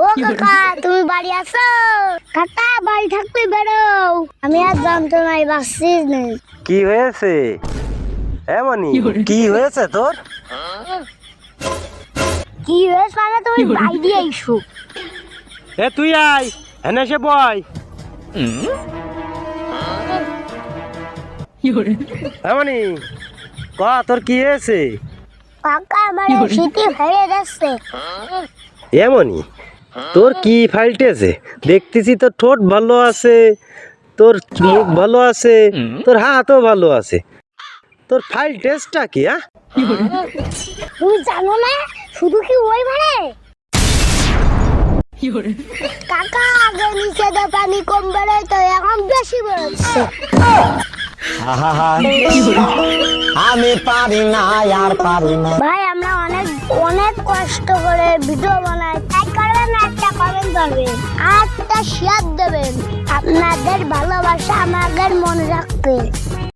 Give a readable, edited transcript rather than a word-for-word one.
ও কাকা, তুমি বাড়ি আছো? কাকা বাড়ি থাকতে বেরো, আমি আর জানতো না এই বাসছিস না। কি হয়েছে এমনই? কি হয়েছে তোর? কি হয়েছে মানে তুমি বাইরে আইসো। এ তুই আয়, এনে এসে বয়। এমনই ক, তোর কি হয়েছে? কাকা আমার শীতে ফেলে যাচ্ছে। এমনই তোর কি ফাইলটেছে? দেখতেছি তোর ঠোঁট ভালো আছে, তোর মুখ ভালো আছে, তোর হাতও ভালো আছে। তোর ফাইল টেস্টটা কি? তুমি জানো না শুধু কি ওই মানে কাকা আগে নিচে দিয়ে পানি কম বেরোয় তো এখন বেশি বেরোচ্ছে। আমি পারি না, আর পারি না। ভাই আমরা অনেক অনেক কষ্ট করে ভিডিও বানাই, লাইক করবেন, একটা কমেন্ট করবেন, আর একটা শেয়ার দেবেন। আপনাদের ভালোবাসা আমাদের মনে রাখবে।